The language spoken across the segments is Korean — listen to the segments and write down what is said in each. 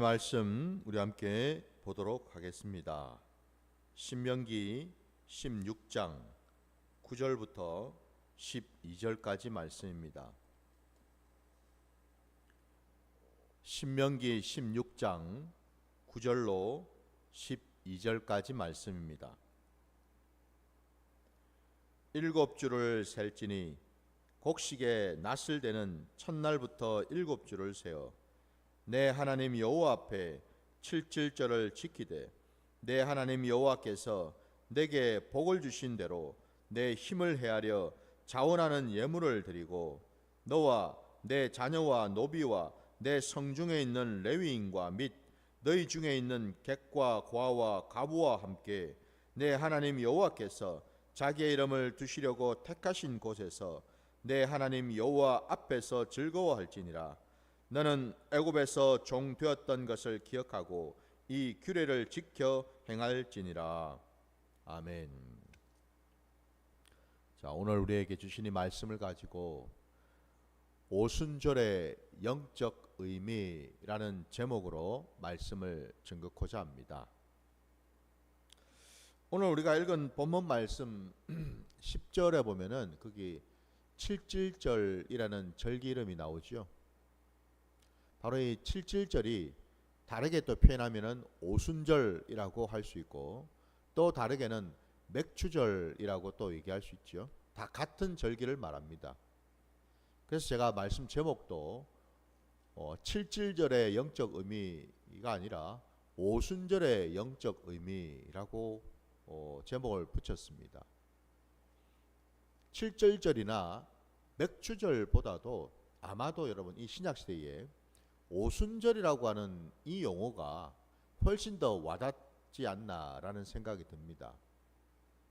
말씀 우리 함께 보도록 하겠습니다. 신명기 16장 9절부터 12절까지 말씀입니다. 신명기 16장 9절로 12절까지 말씀입니다. 일곱 주를 셀지니 곡식의 낫을 대는 첫날부터 일곱 주를 세어 내 하나님 여호와 앞에 칠칠절을 지키되 내 하나님 여호와께서 내게 복을 주신 대로 내 힘을 헤아려 자원하는 예물을 드리고 너와 내 자녀와 노비와 내 성중에 있는 레위인과 및 너희 중에 있는 객과 과와 가부와 함께 내 하나님 여호와께서 자기의 이름을 두시려고 택하신 곳에서 내 하나님 여호와 앞에서 즐거워할지니라. 너는 애굽에서 종 되었던 것을 기억하고 이 규례를 지켜 행할지니라. 아멘. 자, 오늘 우리에게 주신 이 말씀을 가지고 오순절의 영적 의미라는 제목으로 말씀을 전긋고자 합니다. 오늘 우리가 읽은 본문 말씀 10절에 보면은 거기 칠칠절이라는 절기 이름이 나오죠. 바로 이 칠칠절이 다르게 또 표현하면은 오순절이라고 할 수 있고 또 다르게는 맥추절이라고 또 얘기할 수 있죠. 다 같은 절기를 말합니다. 그래서 제가 말씀 제목도 칠칠절의 영적 의미가 아니라 오순절의 영적 의미라고 제목을 붙였습니다. 칠절절이나 맥추절보다도 아마도 여러분 이 신약시대에 오순절이라고 하는 이 용어가 훨씬 더 와닿지 않나라는 생각이 듭니다.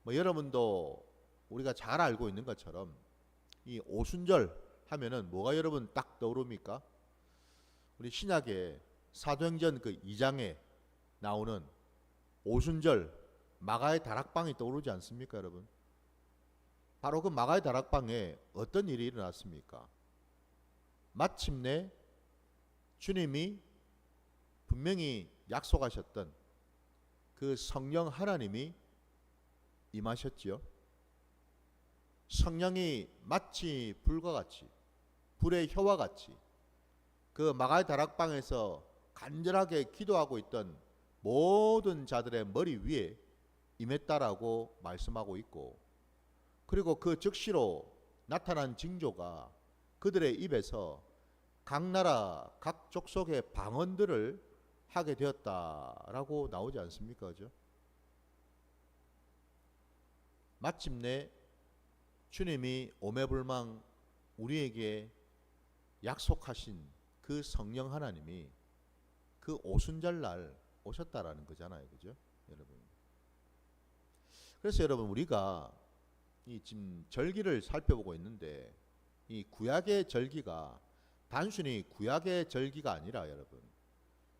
여러분도 우리가 잘 알고 있는 것처럼 이 오순절 하면은 뭐가 여러분 딱 떠오릅니까? 우리 신약의 사도행전 그 2장에 나오는 오순절 마가의 다락방이 떠오르지 않습니까, 여러분? 바로 그 마가의 다락방에 어떤 일이 일어났습니까? 마침내 주님이 분명히 약속하셨던 그 성령 하나님이 임하셨지요. 성령이 마치 불과 같이 불의 혀와 같이 그 마가의 다락방에서 간절하게 기도하고 있던 모든 자들의 머리 위에 임했다라고 말씀하고 있고, 그리고 그 즉시로 나타난 징조가 그들의 입에서 각 나라 각 족속의 방언들을 하게 되었다라고 나오지 않습니까? 그죠? 마침내 주님이 오매불망 우리에게 약속하신 그 성령 하나님이 그 오순절 날 오셨다라는 거잖아요. 그죠? 여러분. 그래서 여러분 우리가 이 지금 절기를 살펴보고 있는데 이 구약의 절기가 단순히 구약의 절기가 아니라 여러분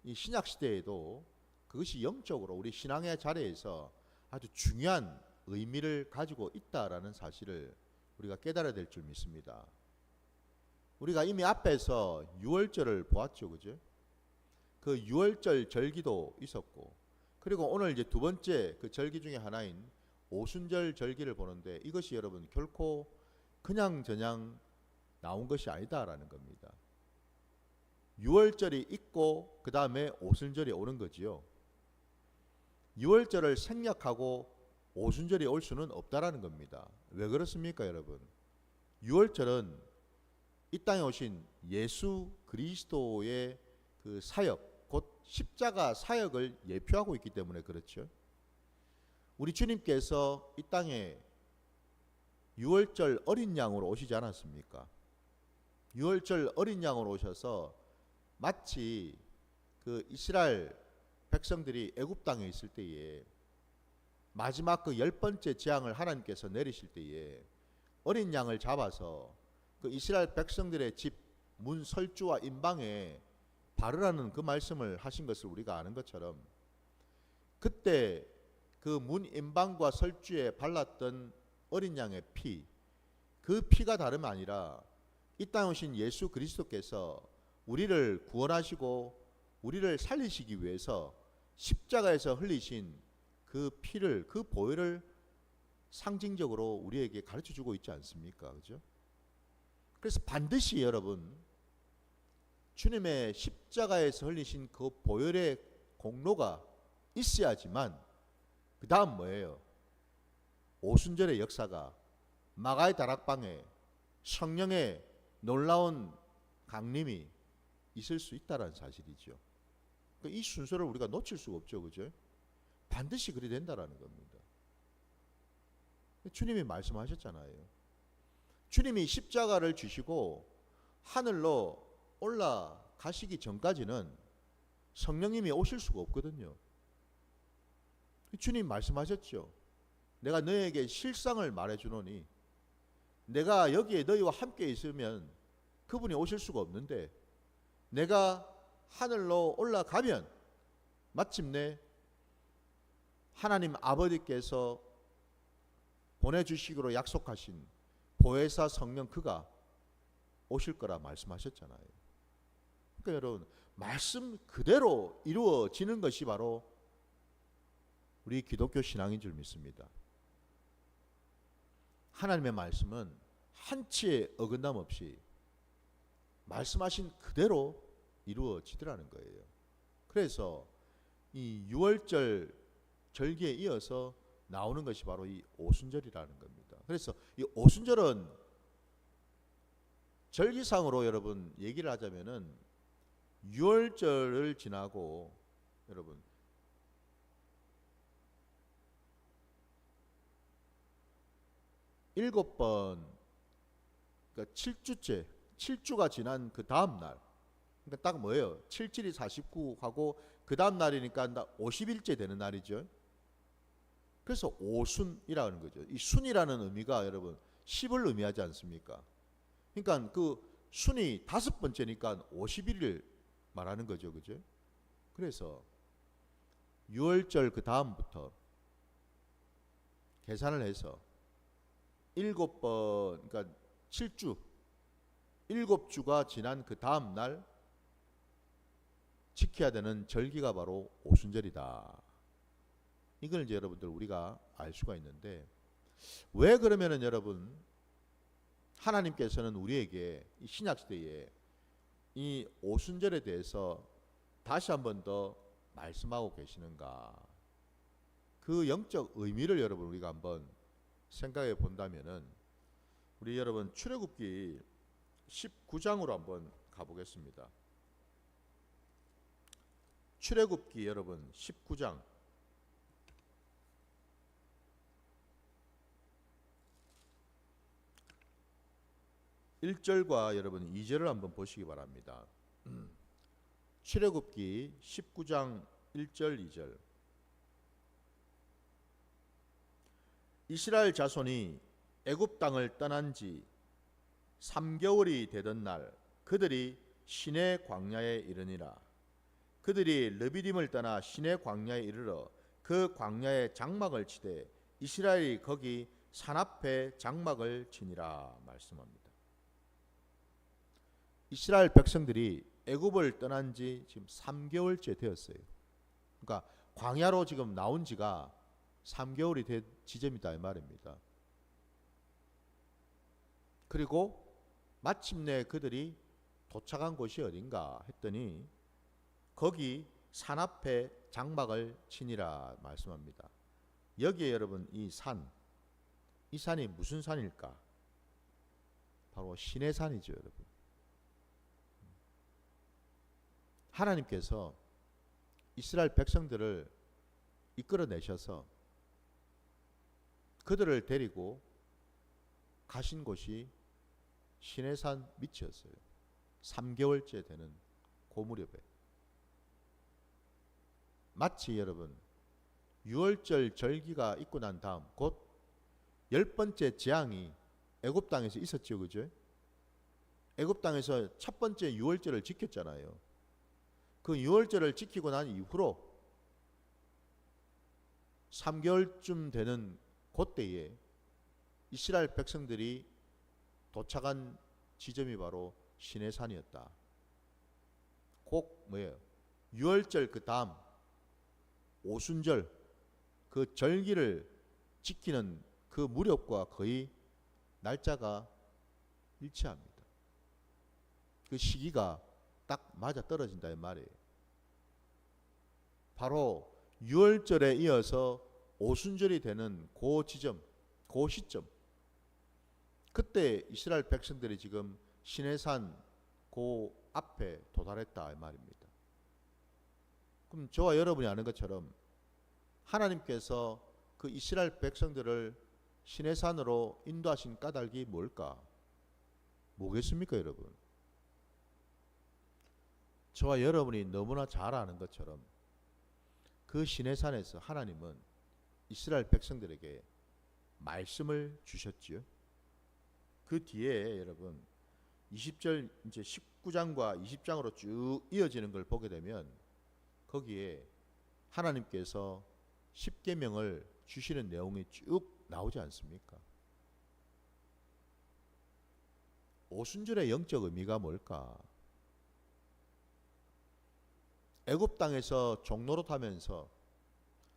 이 신약 시대에도 그것이 영적으로 우리 신앙의 자리에서 아주 중요한 의미를 가지고 있다라는 사실을 우리가 깨달아야 될 줄 믿습니다. 우리가 이미 앞에서 유월절을 보았죠, 그죠? 그 유월절 절기도 있었고, 그리고 오늘 이제 두 번째 그 절기 중에 하나인 오순절 절기를 보는데 이것이 여러분 결코 그냥 저냥 나온 것이 아니다라는 겁니다. 유월절이 있고 그 다음에 오순절이 오는 거지요. 유월절을 생략하고 오순절이 올 수는 없다라는 겁니다. 왜 그렇습니까, 여러분? 유월절은 이 땅에 오신 예수 그리스도의 그 사역, 곧 십자가 사역을 예표하고 있기 때문에 그렇죠. 우리 주님께서 이 땅에 유월절 어린 양으로 오시지 않았습니까? 유월절 어린 양으로 오셔서 마치 그 이스라엘 백성들이 애굽 땅에 있을 때에 마지막 그 10번째 재앙을 하나님께서 내리실 때에 어린 양을 잡아서 그 이스라엘 백성들의 집 문 설주와 임방에 바르라는 그 말씀을 하신 것을 우리가 아는 것처럼, 그때 그 문 임방과 설주에 발랐던 어린 양의 피, 그 피가 다름 아니라 이 땅에 오신 예수 그리스도께서 우리를 구원하시고 우리를 살리시기 위해서 십자가에서 흘리신 그 피를, 그 보혈을 상징적으로 우리에게 가르쳐 주고 있지 않습니까? 그죠? 그래서 반드시 여러분, 주님의 십자가에서 흘리신 그 보혈의 공로가 있어야지만 그 다음 뭐예요? 오순절의 역사가, 마가의 다락방에 성령의 놀라운 강림이 있을 수 있다는 사실이죠. 그러니까 이 순서를 우리가 놓칠 수가 없죠. 그죠? 반드시 그리 된다라는 겁니다. 주님이 말씀하셨잖아요. 주님이 십자가를 주시고 하늘로 올라가시기 전까지는 성령님이 오실 수가 없거든요. 주님 말씀하셨죠. 내가 너에게 실상을 말해주노니 내가 여기에 너희와 함께 있으면 그분이 오실 수가 없는데 내가 하늘로 올라가면 마침내 하나님 아버지께서 보내주시기로 약속하신 보혜사 성령 그가 오실 거라 말씀하셨잖아요. 그러니까 여러분, 말씀 그대로 이루어지는 것이 바로 우리 기독교 신앙인 줄 믿습니다. 하나님의 말씀은 한치의 어긋남 없이 말씀하신 그대로 이루어지더라는 거예요. 그래서 이 유월절 절기에 이어서 나오는 것이 바로 이 오순절이라는 겁니다. 그래서 이 오순절은 절기상으로 여러분 얘기를 하자면은 유월절을 지나고 여러분 일곱 번, 그러니까 7주째, 7주가 지난 그 다음 날, 그러니까 딱 뭐예요? 7, 7이 49하고 그 다음 날이니까 50일째 되는 날이죠. 그래서 오순이라는 거죠. 이 순이라는 의미가 여러분 10을 의미하지 않습니까? 그러니까 그 순이 5번째니까 50일을 말하는 거죠. 그죠? 그래서 6월절 그 다음부터 계산을 해서 7번, 그러니까 7주, 7주가 지난 그 다음 날 지켜야 되는 절기가 바로 오순절이다. 이걸 이제 여러분들 우리가 알 수가 있는데, 왜 그러면은 여러분 하나님께서는 우리에게 이 신약 시대에 이 오순절에 대해서 다시 한 번 더 말씀하고 계시는가? 그 영적 의미를 여러분 우리가 한번 생각해 본다면은 우리 여러분 출애굽기 19장으로 한번 가보겠습니다. 출애굽기 여러분 19장 1절과 여러분 2절을 한번 보시기 바랍니다. 출애굽기 19장 1절 2절. 이스라엘 자손이 애굽 땅을 떠난 지 3개월이 되던 날 그들이 시내 광야에 이르니라. 그들이 르비딤을 떠나 시내 광야에 이르러 그 광야에 장막을 치되 이스라엘이 거기 산 앞에 장막을 치니라 말씀합니다. 이스라엘 백성들이 애굽을 떠난 지 지금 3개월째 되었어요. 그러니까 광야로 지금 나온 지가 3개월이 된 지점이다 이 말입니다. 그리고 마침내 그들이 도착한 곳이 어딘가 했더니 거기 산 앞에 장막을 치니라 말씀합니다. 여기에 여러분 이 산이 무슨 산일까? 바로 시내 산이죠, 여러분. 하나님께서 이스라엘 백성들을 이끌어내셔서 그들을 데리고 가신 곳이 시내산 밑이었어요. 3개월째 되는 고무렵에. 마치 여러분 6월절 절기가 있고 난 다음 곧 10번째 재앙이 애굽 땅에서 있었죠. 그죠? 애굽 땅에서 첫 번째 6월절을 지켰잖아요. 그 6월절을 지키고 난 이후로 3개월쯤 되는 그때에 이스라엘 백성들이 도착한 지점이 바로 시내산이었다. 꼭 뭐예요? 유월절 그 다음 오순절 그 절기를 지키는 그 무렵과 거의 날짜가 일치합니다. 그 시기가 딱 맞아 떨어진다 이 말이에요. 바로 유월절에 이어서 오순절이 되는 그 지점, 그 시점, 그때 이스라엘 백성들이 지금 시내산 그 앞에 도달했다 이 말입니다. 그럼 저와 여러분이 아는 것처럼 하나님께서 그 이스라엘 백성들을 시내산으로 인도하신 까닭이 뭘까? 뭐겠습니까, 여러분? 저와 여러분이 너무나 잘 아는 것처럼 그 시내산에서 하나님은 이스라엘 백성들에게 말씀을 주셨지요. 그 뒤에 여러분 20절 이제 19장과 20장으로 쭉 이어지는 걸 보게 되면 거기에 하나님께서 십계명을 주시는 내용이 쭉 나오지 않습니까? 오순절의 영적 의미가 뭘까? 애굽 땅에서 종노릇하면서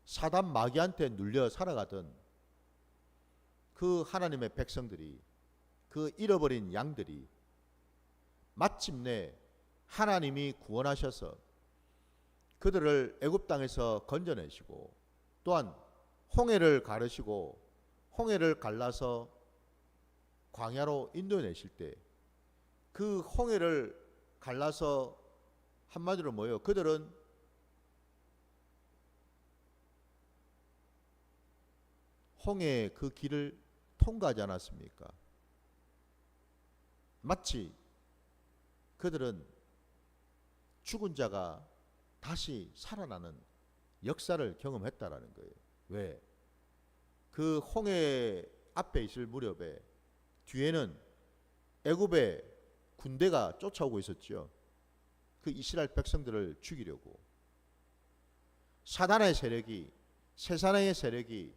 사단 마귀한테 눌려 살아가던 그 하나님의 백성들이, 그 잃어버린 양들이 마침내 하나님이 구원하셔서 그들을 애굽 땅에서 건져내시고 또한 홍해를 가르시고 홍해를 갈라서 광야로 인도내실 때 그 홍해를 갈라서 한마디로 뭐예요? 그들은 홍해의 그 길을 통과하지 않았습니까? 마치 그들은 죽은 자가 다시 살아나는 역사를 경험했다라는 거예요. 왜? 그 홍해 앞에 있을 무렵에 뒤에는 애굽의 군대가 쫓아오고 있었죠. 그 이스라엘 백성들을 죽이려고. 사단의 세력이, 세상의 세력이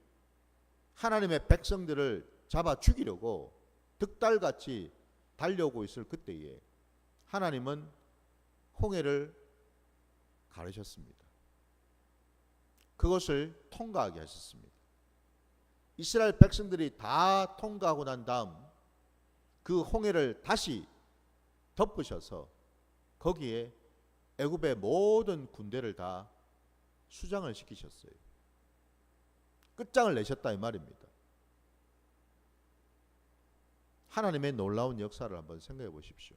하나님의 백성들을 잡아 죽이려고 득달같이 달려오고 있을 그때에 하나님은 홍해를 가르셨습니다. 그것을 통과하게 하셨습니다. 이스라엘 백성들이 다 통과하고 난 다음 그 홍해를 다시 덮으셔서 거기에 애굽의 모든 군대를 다 수장을 시키셨어요. 끝장을 내셨다 이 말입니다. 하나님의 놀라운 역사를 한번 생각해 보십시오.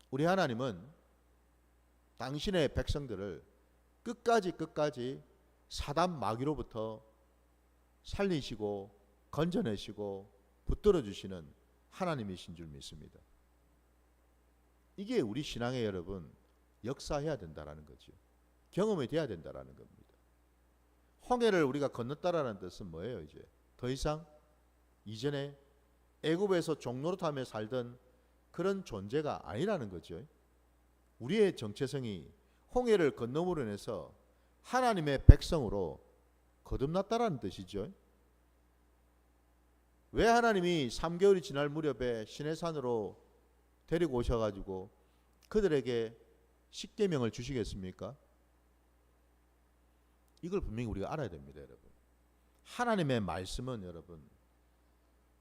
우리 하나님은 당신의 백성들을 끝까지 사단 마귀로부터 살리시고 건져내시고 붙들어 주시는 하나님이신 줄 믿습니다. 이게 우리 신앙의 여러분 역사해야 된다라는 거죠. 경험이 돼야 된다라는 겁니다. 홍해를 우리가 건넜다라는 뜻은 뭐예요? 이제 더 이상 이전에 애굽에서 종노릇하며 살던 그런 존재가 아니라는 거죠. 우리의 정체성이 홍해를 건너므로 인해서 하나님의 백성으로 거듭났다라는 뜻이죠. 왜 하나님이 3개월이 지날 무렵에 시내산으로 데리고 오셔가지고 그들에게 십계명을 주시겠습니까? 이걸 분명히 우리가 알아야 됩니다, 여러분. 하나님의 말씀은 여러분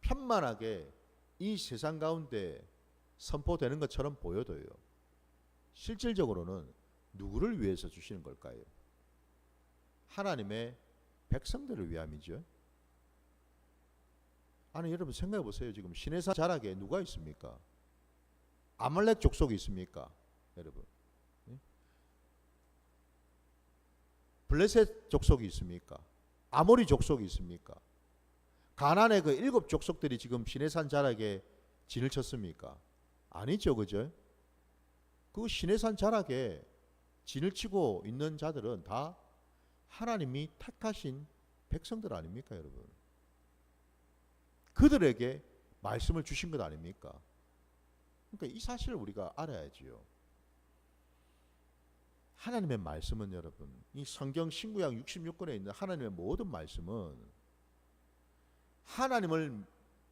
편만하게 이 세상 가운데 선포되는 것처럼 보여도요, 실질적으로는 누구를 위해서 주시는 걸까요? 하나님의 백성들을 위함이죠. 아니 여러분 생각해 보세요. 지금 시내산 자락에 누가 있습니까? 아말렉 족속이 있습니까? 여러분, 블레셋 족속이 있습니까? 아모리 족속이 있습니까? 가나안의 그 7 족속들이 지금 시내산 자락에 진을 쳤습니까? 아니죠, 그죠? 그 시내산 자락에 진을 치고 있는 자들은 다 하나님이 택하신 백성들 아닙니까, 여러분? 그들에게 말씀을 주신 것 아닙니까? 그러니까 이 사실을 우리가 알아야지요. 하나님의 말씀은 여러분, 이 성경 신구약 66권에 있는 하나님의 모든 말씀은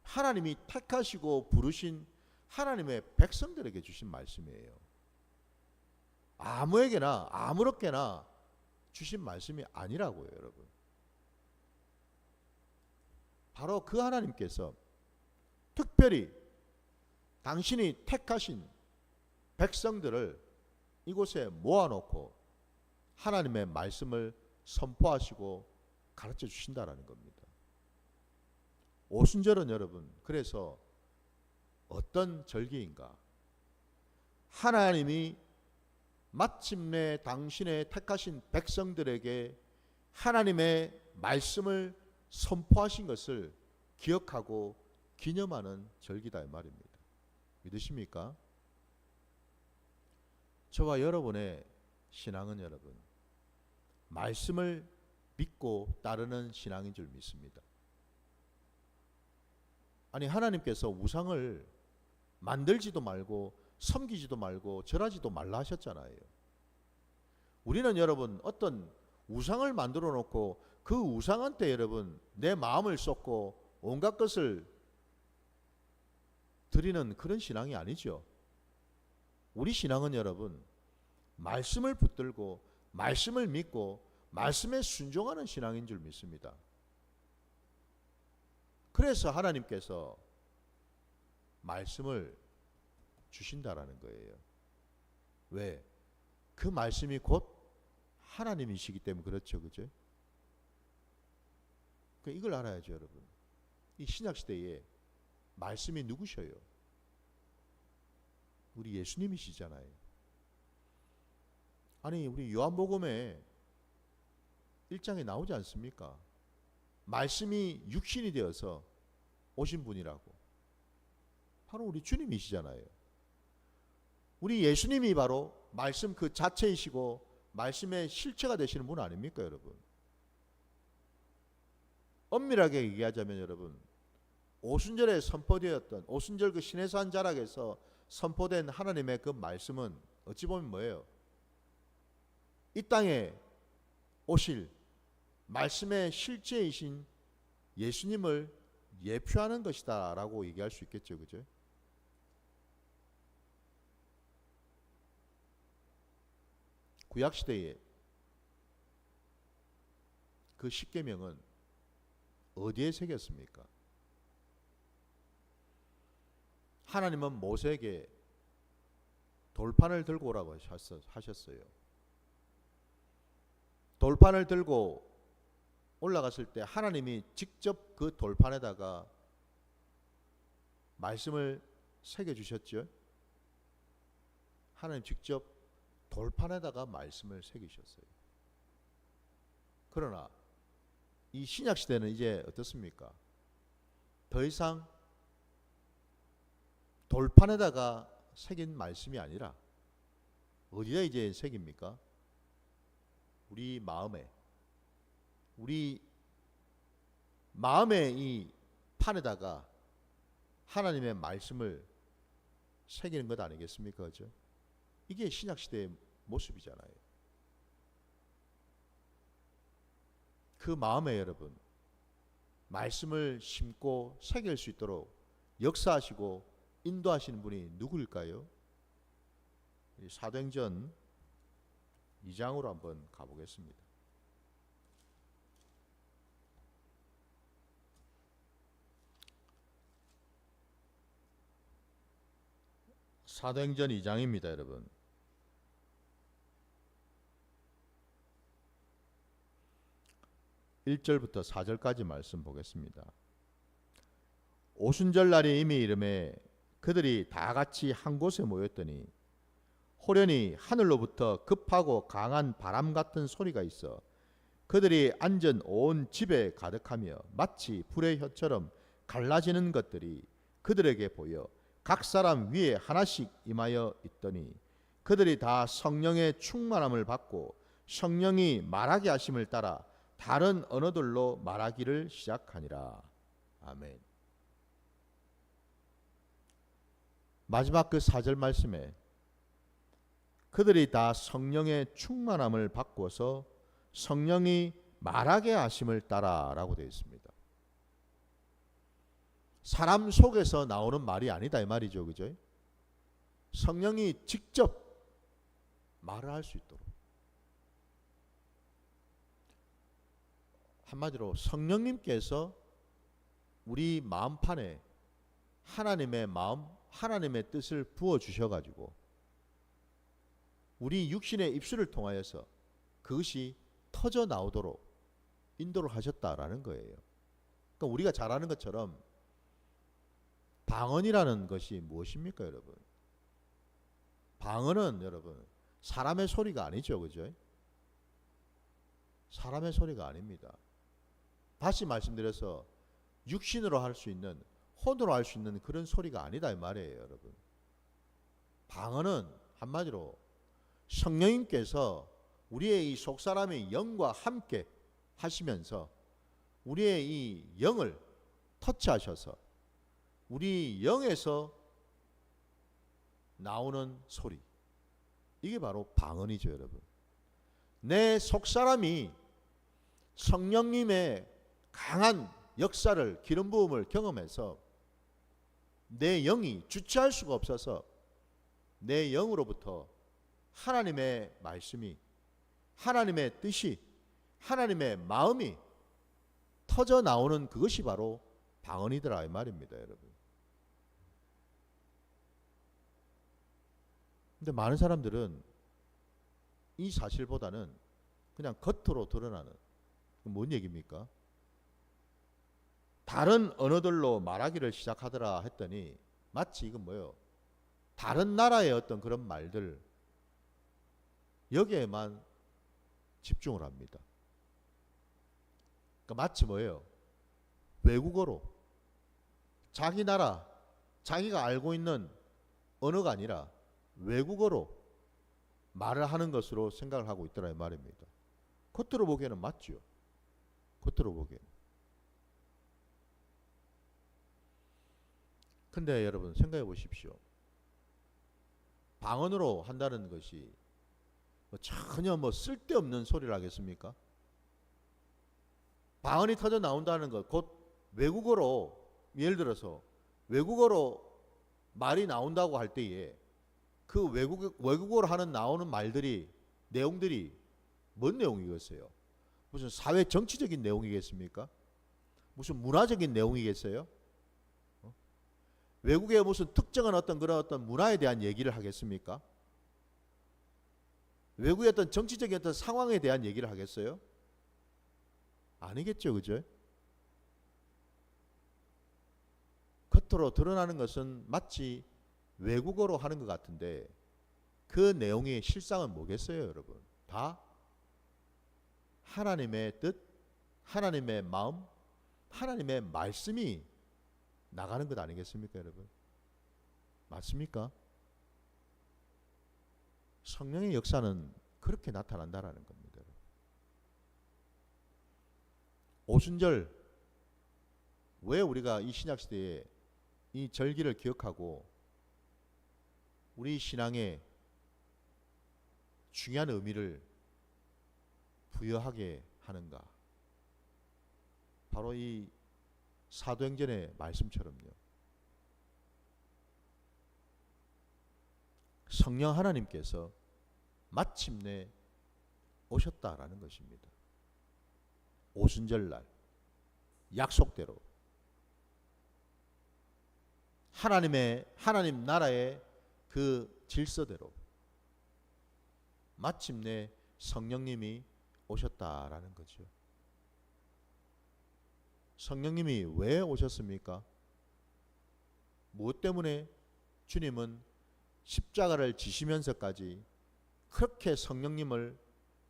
하나님이 택하시고 부르신 하나님의 백성들에게 주신 말씀이에요. 아무에게나 아무렇게나 주신 말씀이 아니라고요, 여러분. 바로 그 하나님께서 특별히 당신이 택하신 백성들을 이곳에 모아놓고 하나님의 말씀을 선포하시고 가르쳐 주신다라는 겁니다. 오순절은 여러분, 그래서 어떤 절기인가? 하나님이 마침내 당신의 택하신 백성들에게 하나님의 말씀을 선포하신 것을 기억하고 기념하는 절기다 이 말입니다. 믿으십니까? 저와 여러분의 신앙은 여러분, 말씀을 믿고 따르는 신앙인 줄 믿습니다. 아니, 하나님께서 우상을 만들지도 말고 섬기지도 말고 절하지도 말라 하셨잖아요. 우리는 여러분 어떤 우상을 만들어 놓고 그 우상한테 여러분 내 마음을 쏟고 온갖 것을 드리는 그런 신앙이 아니죠. 우리 신앙은 여러분 말씀을 붙들고 말씀을 믿고 말씀에 순종하는 신앙인 줄 믿습니다. 그래서 하나님께서 말씀을 주신다라는 거예요. 왜? 그 말씀이 곧 하나님이시기 때문에 그렇죠. 그죠? 이걸 알아야죠, 여러분. 이 신약시대에 말씀이 누구셔요? 우리 예수님이시잖아요. 아니, 우리 요한복음에 1장에 나오지 않습니까? 말씀이 육신이 되어서 오신 분이라고. 바로 우리 주님이시잖아요. 우리 예수님이 바로 말씀 그 자체이시고 말씀의 실체가 되시는 분 아닙니까, 여러분? 엄밀하게 얘기하자면 여러분, 오순절에 선포되었던 오순절 그 시내산 자락에서 선포된 하나님의 그 말씀은 어찌 보면 뭐예요? 이 땅에 오실 말씀의 실제이신 예수님을 예표하는 것이다 라고 얘기할 수 있겠죠. 그죠? 구약시대에 그 십계명은 어디에 새겼습니까? 하나님은 모세에게 돌판을 들고 오라고 하셨어요. 돌판을 들고 올라갔을 때 하나님이 직접 그 돌판에다가 말씀을 새겨주셨죠. 하나님 직접 돌판에다가 말씀을 새기셨어요. 그러나 이 신약시대는 이제 어떻습니까? 더 이상 돌판에다가 새긴 말씀이 아니라 어디다 이제 새깁니까? 우리 마음의 이 판에다가 하나님의 말씀을 새기는 것 아니겠습니까? 그죠? 이게 신약시대의 모습이잖아요. 그 마음에 여러분 말씀을 심고 새길 수 있도록 역사하시고 인도하시는 분이 누구일까요? 사도행전 2장으로 한번 가보겠습니다. 사도행전 2장입니다, 여러분. 1절부터 4절까지 말씀 보겠습니다. 오순절 날이 이미 이르매 그들이 다 같이 한 곳에 모였더니 호련히 하늘로부터 급하고 강한 바람 같은 소리가 있어 그들이 앉은 온 집에 가득하며 마치 불의 혀처럼 갈라지는 것들이 그들에게 보여 각 사람 위에 하나씩 임하여 있더니 그들이 다 성령의 충만함을 받고 성령이 말하게 하심을 따라 다른 언어들로 말하기를 시작하니라. 아멘. 마지막 그 4절 말씀에 그들이 다 성령의 충만함을 받고서 성령이 말하게 하심을 따라 라고 되어 있습니다. 사람 속에서 나오는 말이 아니다 이 말이죠. 그죠? 성령이 직접 말을 할 수 있도록. 한마디로 성령님께서 우리 마음판에 하나님의 마음, 하나님의 뜻을 부어주셔가지고 우리 육신의 입술을 통하여서 그것이 터져 나오도록 인도를 하셨다라는 거예요. 그러니까 우리가 잘 아는 것처럼 방언이라는 것이 무엇입니까, 여러분? 방언은 여러분 사람의 소리가 아니죠, 그죠? 사람의 소리가 아닙니다. 다시 말씀드려서 육신으로 할 수 있는, 혼으로 할 수 있는 그런 소리가 아니다 이 말이에요, 여러분. 방언은 한마디로 성령님께서 우리의 이 속사람의 영과 함께 하시면서 우리의 이 영을 터치하셔서 우리 영에서 나오는 소리, 이게 바로 방언이죠, 여러분. 내 속사람이 성령님의 강한 역사를, 기름 부음을 경험해서 내 영이 주체할 수가 없어서 내 영으로부터 하나님의 말씀이, 하나님의 뜻이, 하나님의 마음이 터져 나오는 그것이 바로 방언이더라 이 말입니다, 여러분. 근데 많은 사람들은 이 사실보다는 그냥 겉으로 드러나는, 뭔 얘기입니까? 다른 언어들로 말하기를 시작하더라 했더니 마치 이건 뭐예요? 다른 나라의 어떤 그런 말들, 여기에만 집중을 합니다. 그러니까 마치 뭐예요? 외국어로 자기 나라, 자기가 알고 있는 언어가 아니라 외국어로 말을 하는 것으로 생각을 하고 있더라 이 말입니다. 겉으로 보기에는 맞죠. 겉으로 보기에는. 근데 여러분 생각해 보십시오. 방언으로 한다는 것이 전혀 쓸데없는 소리를 하겠습니까? 방언이 터져 나온다는 것, 곧 외국어로, 예를 들어서 외국어로 말이 나온다고 할 때에 그 외국어로 나오는 말들이, 내용들이 뭔 내용이겠어요? 무슨 사회 정치적인 내용이겠습니까? 무슨 문화적인 내용이겠어요? 외국의 무슨 특정한 그런 어떤 문화에 대한 얘기를 하겠습니까? 외국의 어떤 정치적인 어떤 상황에 대한 얘기를 하겠어요? 아니겠죠, 그죠? 겉으로 드러나는 것은 마치 외국어로 하는 것 같은데 그 내용의 실상은 뭐겠어요, 여러분? 다 하나님의 뜻, 하나님의 마음, 하나님의 말씀이 나가는 것 아니겠습니까, 여러분? 맞습니까? 성령의 역사는 그렇게 나타난다라는 겁니다. 오순절, 왜 우리가 이 신약 시대에 이 절기를 기억하고 우리 신앙에 중요한 의미를 부여하게 하는가? 바로 이 사도행전의 말씀처럼요. 성령 하나님께서 마침내 오셨다라는 것입니다. 오순절날 약속대로 하나님 나라의 그 질서대로 마침내 성령님이 오셨다라는 거죠. 성령님이 왜 오셨습니까? 무엇 때문에 주님은 십자가를 지시면서까지 그렇게 성령님을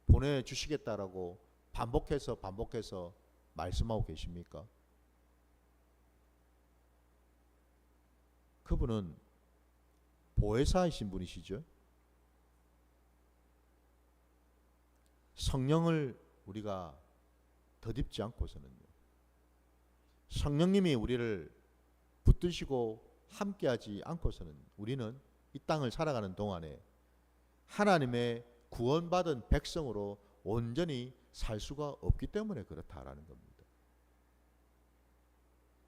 보내주시겠다라고 반복해서 말씀하고 계십니까? 그분은 보혜사이신 분이시죠. 성령을 우리가 덧입지 않고서는요, 성령님이 우리를 붙드시고 함께하지 않고서는 우리는 이 땅을 살아가는 동안에 하나님의 구원받은 백성으로 온전히 살 수가 없기 때문에 그렇다라는 겁니다.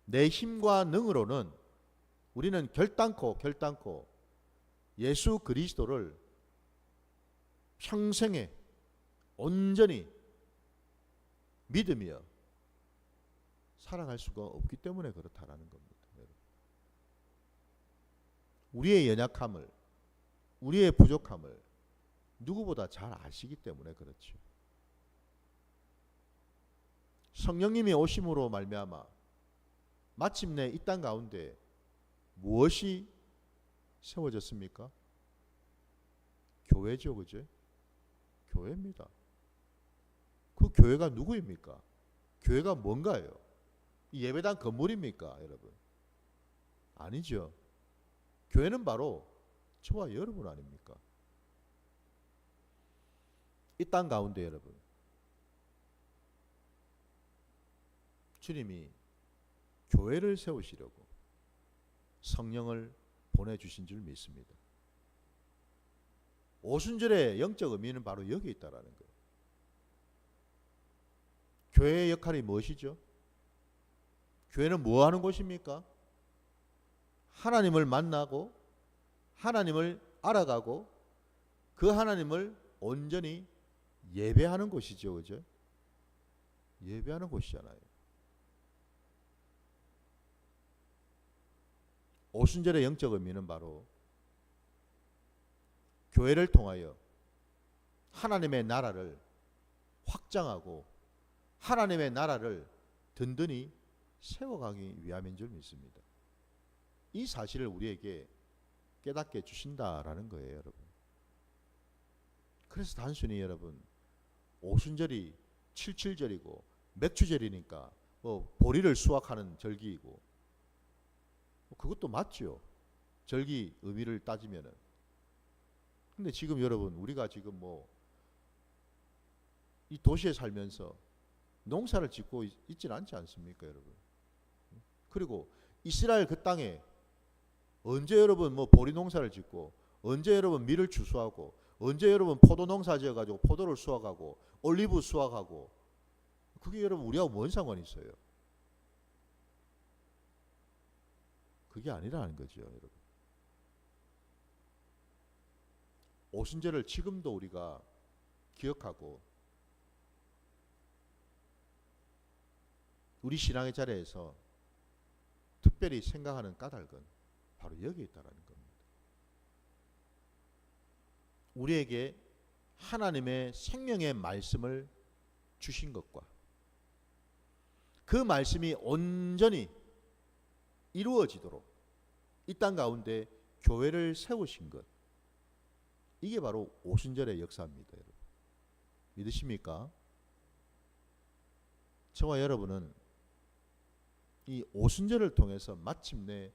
내 힘과 능으로는 우리는 결단코 예수 그리스도를 평생에 온전히 믿으며 살아갈 수가 없기 때문에 그렇다라는 겁니다. 우리의 연약함을, 우리의 부족함을 누구보다 잘 아시기 때문에 그렇죠. 성령님이 오심으로 말미암아 마침내 이 땅 가운데 무엇이 세워졌습니까? 교회죠, 그죠? 교회입니다. 그 교회가 누구입니까? 교회가 뭔가요? 예배당 건물입니까, 여러분? 아니죠. 교회는 바로 저와 여러분 아닙니까? 이 땅 가운데 여러분, 주님이 교회를 세우시려고 성령을 보내주신 줄 믿습니다. 오순절의 영적 의미는 바로 여기 있다라는 거예요. 교회의 역할이 무엇이죠? 교회는 뭐 하는 곳입니까? 하나님을 만나고 하나님을 알아가고 그 하나님을 온전히 예배하는 곳이죠. 그죠? 예배하는 곳이잖아요. 오순절의 영적 의미는 바로 교회를 통하여 하나님의 나라를 확장하고 하나님의 나라를 든든히 세워가기 위함인 줄 믿습니다. 이 사실을 우리에게 깨닫게 해주신다라는 거예요, 여러분. 그래서 단순히 여러분 오순절이 77절이고 맥주절이니까 보리를 수확하는 절기이고 그것도 맞죠. 절기 의미를 따지면은. 근데 지금 여러분 우리가 지금 이 도시에 살면서 농사를 짓고 있지는 않지 않습니까, 여러분? 그리고 이스라엘 그 땅에 언제 여러분 보리 농사를 짓고 언제 여러분 밀을 추수하고 언제 여러분 포도 농사 지어가지고 포도를 수확하고 올리브 수확하고 그게 여러분 우리하고 뭔 상관이 있어요? 그게 아니라는 거죠, 여러분. 오순절을 지금도 우리가 기억하고 우리 신앙의 자리에서 특별히 생각하는 까닭은 바로 여기 있다는 겁니다. 우리에게 하나님의 생명의 말씀을 주신 것과 그 말씀이 온전히 이루어지도록 이 땅 가운데 교회를 세우신 것, 이게 바로 오순절의 역사입니다, 여러분. 믿으십니까? 저와 여러분은 이 오순절을 통해서 마침내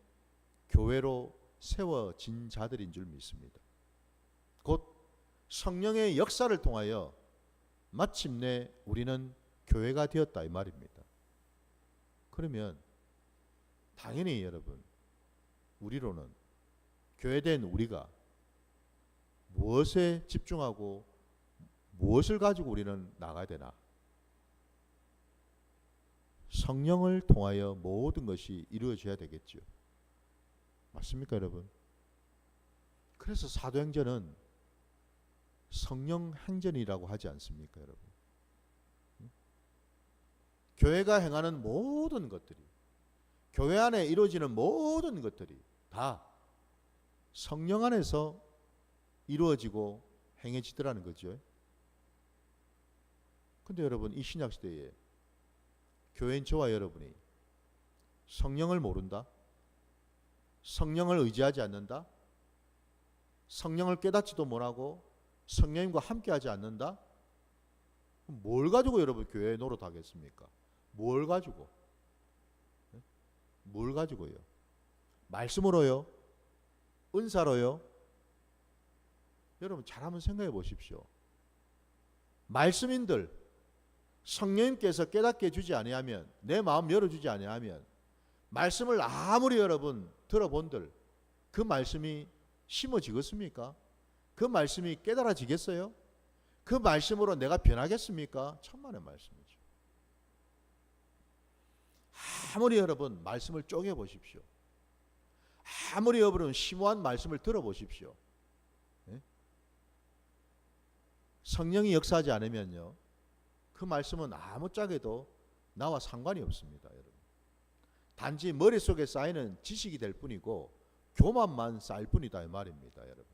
교회로 세워진 자들인 줄 믿습니다. 곧 성령의 역사를 통하여 마침내 우리는 교회가 되었다 이 말입니다. 그러면 당연히 여러분 우리로는 교회된 우리가 무엇에 집중하고 무엇을 가지고 우리는 나가야 되나? 성령을 통하여 모든 것이 이루어져야 되겠죠. 맞습니까, 여러분? 그래서 사도행전은 성령 행전이라고 하지 않습니까, 여러분? 교회가 행하는 모든 것들이, 교회 안에 이루어지는 모든 것들이 다 성령 안에서 이루어지고 행해지더라는 거죠. 근데 여러분 이 신약시대에 교회인 저와 여러분이 성령을 모른다? 성령을 의지하지 않는다? 성령을 깨닫지도 못하고 성령님과 함께하지 않는다? 뭘 가지고 여러분 교회에 노릇하겠습니까? 뭘 가지고? 뭘 가지고요? 말씀으로요? 은사로요? 여러분 잘 한번 생각해 보십시오. 말씀인들 성령님께서 깨닫게 해주지 아니하면, 내 마음 열어주지 아니하면, 말씀을 아무리 여러분 들어본들 그 말씀이 심어지겠습니까? 그 말씀이 깨달아지겠어요? 그 말씀으로 내가 변하겠습니까? 천만의 말씀이죠. 아무리 여러분 말씀을 쪼개 보십시오. 아무리 여러분 심오한 말씀을 들어보십시오. 네? 성령이 역사하지 않으면요, 그 말씀은 아무짝에도 나와 상관이 없습니다, 여러분. 단지 머릿속에 쌓이는 지식이 될 뿐이고 교만만 쌓일 뿐이다 이 말입니다, 여러분.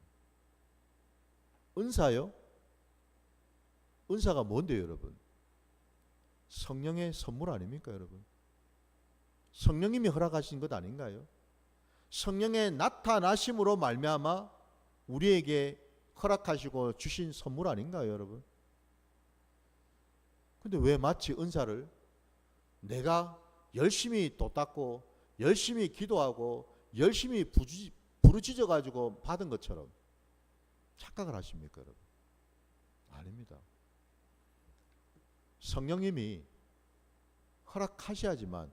은사요? 은사가 뭔데요, 여러분? 성령의 선물 아닙니까, 여러분? 성령님이 허락하신 것 아닌가요? 성령의 나타나심으로 말미암아 우리에게 허락하시고 주신 선물 아닌가요, 여러분? 근데 왜 마치 은사를 내가 열심히 도 닦고 열심히 기도하고 열심히 부르짖어 가지고 받은 것처럼 착각을 하십니까, 여러분? 아닙니다. 성령님이 허락하셔야지만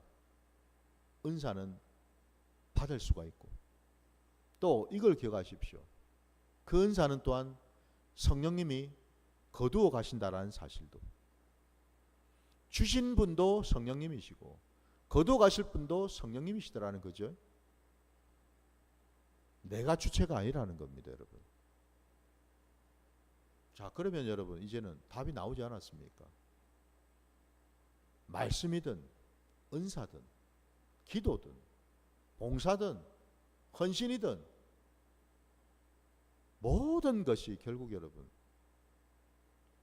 은사는 받을 수가 있고, 또 이걸 기억하십시오. 그 은사는 또한 성령님이 거두어 가신다라는 사실도, 주신 분도 성령님이시고 거두어 가실 분도 성령님이시더라는 거죠. 내가 주체가 아니라는 겁니다, 여러분. 자, 그러면 여러분 이제는 답이 나오지 않았습니까? 말씀이든 은사든 기도든 봉사든 헌신이든 모든 것이 결국 여러분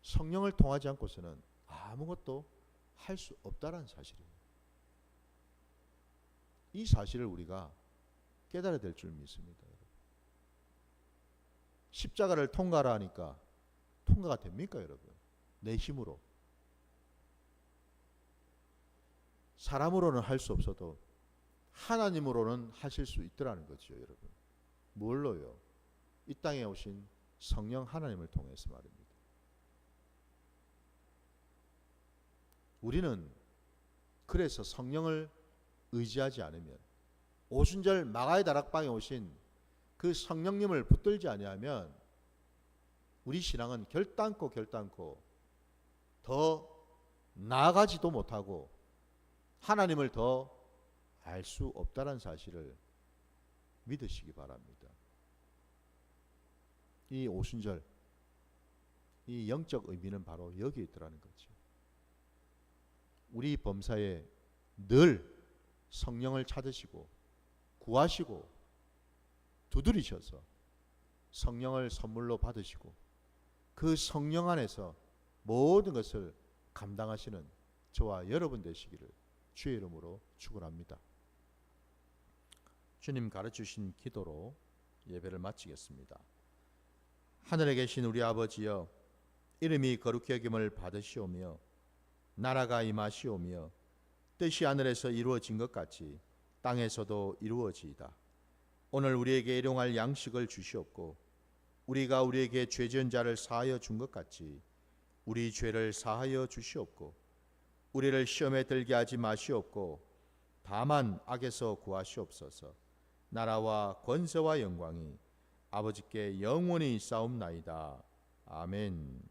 성령을 통하지 않고서는 아무것도 할 수 없다는 사실이에요. 이 사실을 우리가 깨달아야 될 줄 믿습니다. 십자가를 통과하라 하니까 통과가 됩니까, 여러분? 내 힘으로. 사람으로는 할 수 없어도 하나님으로는 하실 수 있더라는 거죠, 여러분. 뭘로요? 이 땅에 오신 성령 하나님을 통해서 말입니다. 우리는 그래서 성령을 의지하지 않으면, 오순절 마가의 다락방에 오신 그 성령님을 붙들지 아니하면 우리 신앙은 결단코 더 나아가지도 못하고 하나님을 더 알 수 없다는 사실을 믿으시기 바랍니다. 이 오순절, 이 영적 의미는 바로 여기에 있더라는 거죠. 우리 범사에 늘 성령을 찾으시고 구하시고 두드리셔서 성령을 선물로 받으시고 그 성령 안에서 모든 것을 감당하시는 저와 여러분 되시기를 주의 이름으로 축원합니다. 주님 가르치신 기도로 예배를 마치겠습니다. 하늘에 계신 우리 아버지여, 이름이 거룩히 여김을 받으시오며 나라가 임하시오며 뜻이 하늘에서 이루어진 것 같이 땅에서도 이루어지이다. 오늘 우리에게 일용할 양식을 주시옵고 우리가 우리에게 죄 지은 자를 사하여 준 것 같이 우리 죄를 사하여 주시옵고 우리를 시험에 들게 하지 마시옵고 다만 악에서 구하시옵소서. 나라와 권세와 영광이 아버지께 영원히 있사옵나이다. 아멘.